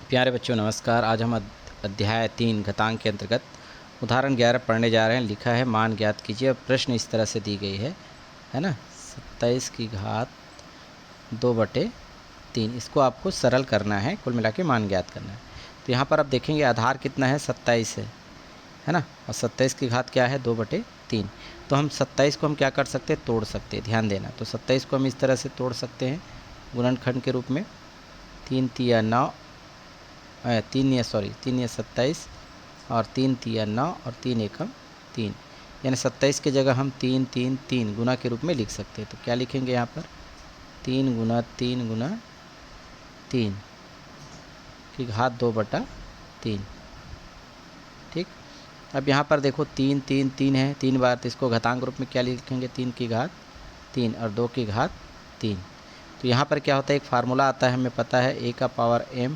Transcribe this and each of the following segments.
प्यारे बच्चों नमस्कार। आज हम अध्याय 3 घातांक के अंतर्गत उदाहरण 11 पढ़ने जा रहे हैं। लिखा है मान ज्ञात कीजिए। अब प्रश्न इस तरह से दी गई है ना, 27 की घात 2/3। इसको आपको सरल करना है, कुल मिला के मान ज्ञात करना है। तो यहाँ पर आप देखेंगे आधार कितना है, 27 है ना, और 27 की घात क्या है, 2/3। तो हम 27 को हम क्या कर सकते हैं, तोड़ सकते हैं। ध्यान देना, तो 27 को हम इस तरह से तोड़ सकते हैं गुणनखंड के रूप में। 3 तिया 9, 3 या 27 और 3 तिया 9 और 3 एकम 3, यानी 27 की जगह हम 3 3 3 गुना के रूप में लिख सकते हैं। तो क्या लिखेंगे यहाँ पर, 3 गुना 3 गुना 3 की घात 2/3। ठीक, अब यहाँ पर देखो 3 3 3 है 3 बार, तो इसको घातांक रूप में क्या लिखेंगे, 3 की घात 3 और 2 की घात 3। तो यहाँ पर क्या होता है, एक फार्मूला आता है, हमें पता है a का पावर m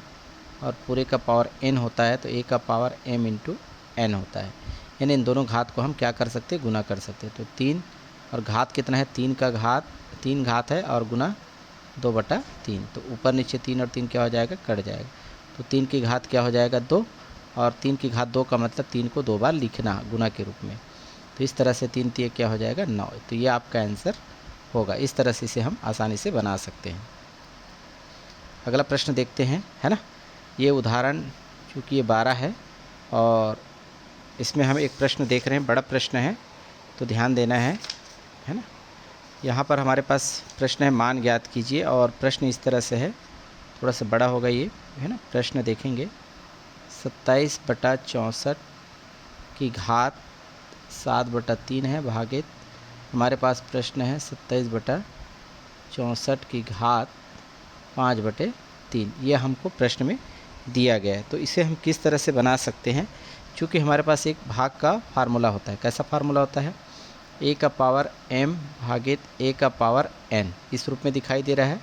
और पूरे का पावर n होता है, तो a का पावर m इंटू n होता है। यानी इन दोनों घात को हम क्या कर सकते हैं, गुना कर सकते हैं। तो 3 और घात कितना है, 3 का घात 3 घात है और गुना 2/3। तो ऊपर नीचे 3 और 3 क्या हो जाएगा, कट जाएगा। तो 3 की घात क्या हो जाएगा, 2, और 3 की घात 2 का मतलब 3 को 2 बार लिखना गुना के रूप में। तो इस तरह से 3 3 क्या हो जाएगा, 9। तो ये आपका आंसर होगा। इस तरह से इसे हम आसानी से बना सकते हैं। अगला प्रश्न देखते हैं, है ना। ये उदाहरण चूँकि ये 12 है और इसमें हम एक प्रश्न देख रहे हैं, बड़ा प्रश्न है, तो ध्यान देना है ना। यहाँ पर हमारे पास प्रश्न है मान ज्ञात कीजिए, और प्रश्न इस तरह से है, थोड़ा सा बड़ा होगा ये, है ना। प्रश्न देखेंगे, 27/64 की घात 7/3 है, भागित हमारे पास प्रश्न है 27/64 की घात 5/3। ये हमको प्रश्न में दिया गया है। तो इसे हम किस तरह से बना सकते हैं, चूँकि हमारे पास एक भाग का फार्मूला होता है। कैसा फार्मूला होता है, a का पावर m भागित a का पावर n, इस रूप में दिखाई दे रहा है,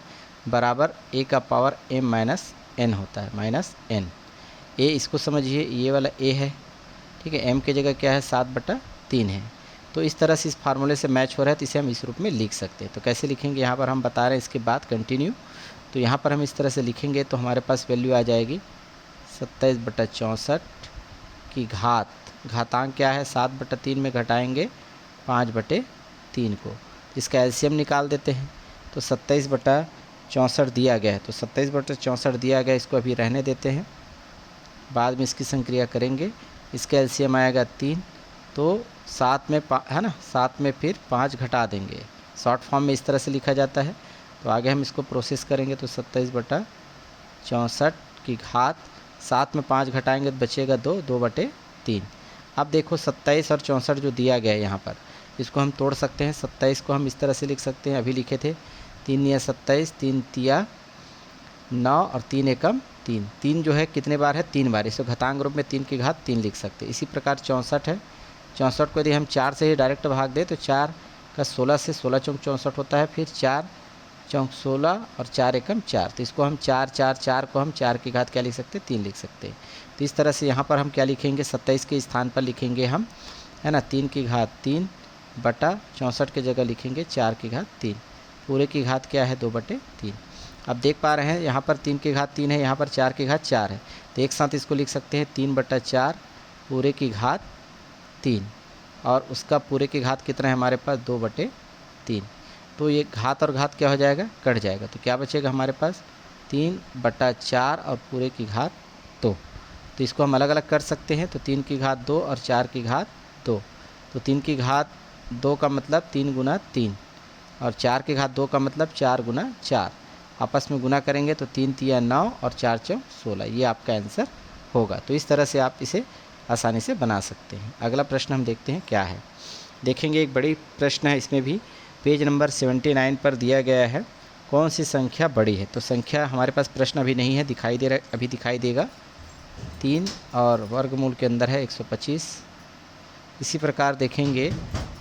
बराबर a का पावर m माइनस n होता है, माइनस n। a इसको समझिए, ये वाला a है, ठीक है। m की जगह क्या है, 7/3 है। तो इस तरह से इस फार्मूले से मैच हो रहा है, तो इसे हम इस रूप में लिख सकते हैं। तो कैसे लिखेंगे, यहाँ पर हम बता रहे हैं इसके बाद कंटिन्यू। तो यहाँ पर हम इस तरह से लिखेंगे, तो हमारे पास वैल्यू आ जाएगी 27/64 की घातांक क्या है, 7/3 में घटाएंगे 5/3 को। इसका एलसीएम निकाल देते हैं। तो 27/64 दिया गया है, तो 27/64 दिया गया, इसको अभी रहने देते हैं, बाद में इसकी संक्रिया करेंगे। इसका एलसीएम आएगा 3, तो 7 में है ना, 7 में फिर 5 घटा देंगे। शॉर्ट फॉर्म में इस तरह से लिखा जाता है। तो आगे हम इसको प्रोसेस करेंगे। तो 27/64 की घात 7 में 5 घटाएंगे तो बचेगा 2/3। अब देखो 27 और 64 जो दिया गया है यहाँ पर, इसको हम तोड़ सकते हैं। 27 को हम इस तरह से लिख सकते हैं, अभी लिखे थे, 3 या 27, 3 तिया 9 और 3 एकम 3। 3 जो है कितने बार है, 3 बार। इसको घातांक रूप में 3 की घात 3 लिख सकते हैं। इसी प्रकार 64 है, 64 को यदि हम 4 से ही डायरेक्ट भाग दें तो 4 का 16 से 16 चौक 64 होता है, फिर 4 चौक 16 और 4 एकम 4। तो इसको हम 4 4 4 को हम 4 की घात क्या लिख सकते हैं, 3 लिख सकते हैं। तो इस तरह से यहाँ पर हम क्या लिखेंगे, 27 के स्थान पर लिखेंगे हम, है ना, 3 की घात 3/64 की जगह लिखेंगे 4 की घात 3। पूरे की घात क्या है, 2/3। अब देख पा रहे हैं यहाँ पर 3 की घात 3 है, यहाँ पर 4 की घात 4 है, तो एक साथ इसको लिख सकते हैं 3/4 पूरे की घात 3, और उसका पूरे की घात कितना है हमारे पास, 2/3। तो ये घात और घात क्या हो जाएगा, कट जाएगा। तो क्या बचेगा हमारे पास, 3/4 और पूरे की घात 2। तो इसको हम अलग अलग कर सकते हैं। तो 3 की घात 2 और 4 की घात 2। तो 3 की घात 2 का मतलब 3 गुना 3, और 4 की घात 2 का मतलब 4 गुना 4। आपस में गुना करेंगे तो 3 तिया 9 और 4 चौक 16। ये आपका आंसर होगा। तो इस तरह से आप इसे आसानी से बना सकते हैं। अगला प्रश्न हम देखते हैं क्या है। देखेंगे एक बड़ी प्रश्न है, इसमें भी पेज नंबर 79 पर दिया गया है, कौन सी संख्या बड़ी है। तो संख्या हमारे पास प्रश्न अभी नहीं है, दिखाई दे रहा है, अभी दिखाई देगा। 3 और वर्गमूल के अंदर है 125। इसी प्रकार देखेंगे,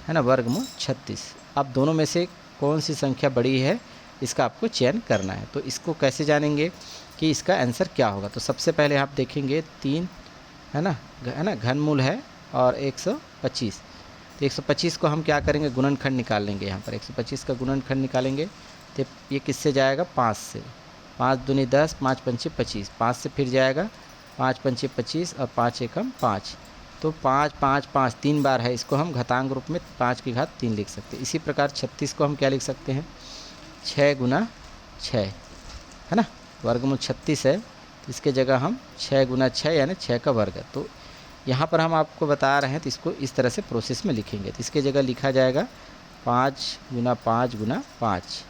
है ना, वर्गमूल 36। अब दोनों में से कौन सी संख्या बड़ी है, इसका आपको चयन करना है। तो इसको कैसे जानेंगे कि इसका आंसर क्या होगा। तो सबसे पहले आप देखेंगे 3, है ना, घनमूल है और 125। तो 125 को हम क्या करेंगे, गुणनखंड निकाल लेंगे। यहाँ पर 125 का गुणनखंड निकालेंगे तो ये किससे जाएगा, 5 से, 5 दूनी 10, 5 पंचे 25, 5 से फिर जाएगा 5 पंचे 25 और 5 एकम 5, तो 5 5 5 3 बार है, इसको हम घातांक रूप में 5 की घात 3 लिख सकते हैं। इसी प्रकार 36 को हम क्या लिख सकते हैं, 6 गुना 6 है ना, वर्गमूल 36 है, तो इसके जगह हम 6 गुना 6 यानी 6 का वर्ग है। तो यहाँ पर हम आपको बता रहे हैं तो इसको इस तरह से प्रोसेस में लिखेंगे, तो इसके जगह लिखा जाएगा 5 गुना 5 गुना 5,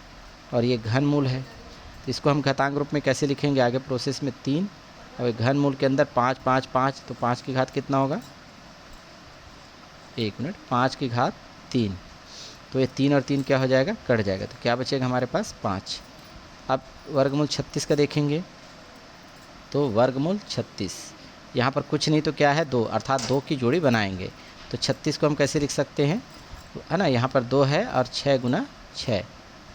और ये घनमूल है, तो इसको हम घातांक रूप में कैसे लिखेंगे आगे प्रोसेस में 3, और घनमूल के अंदर 5 5 5, तो 5 की घात कितना होगा, 1 मिनट, 5 की घात 3, तो ये 3 और 3 क्या हो जाएगा, कट जाएगा, तो क्या बचेगा हमारे पास 5। अब वर्गमूल 36 का देखेंगे, तो वर्गमूल 36 यहाँ पर कुछ नहीं तो क्या है 2, अर्थात 2 की जोड़ी बनाएंगे, तो 36 को हम कैसे लिख सकते हैं, है ना, यहाँ पर 2 है और 6 गुना 6,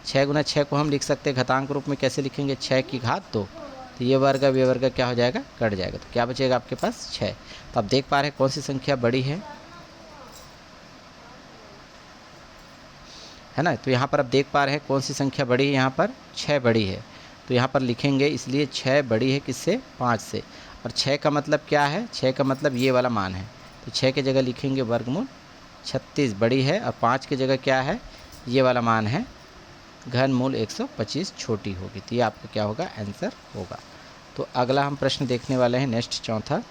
6 गुना 6 को हम लिख सकते हैं घातांक रूप में कैसे लिखेंगे, 6 की घात 2, तो ये वर्ग क्या हो जाएगा, कट जाएगा, तो क्या बचेगा आपके पास 6। तो आप देख पा रहे हैं कौन सी संख्या बड़ी है ना, तो यहाँ पर आप देख पा रहे हैं कौन सी संख्या बड़ी है, यहाँ पर 6 बड़ी है, तो यहाँ पर लिखेंगे इसलिए 6 बड़ी है किससे, 5 से, और 6 का मतलब क्या है, 6 का मतलब ये वाला मान है, तो 6 की जगह लिखेंगे वर्गमूल 36 बड़ी है, और 5 की जगह क्या है, ये वाला मान है, घनमूल 125 छोटी होगी, तो ये आपका क्या होगा, आंसर होगा। तो अगला हम प्रश्न देखने वाले हैं नेक्स्ट चौथा।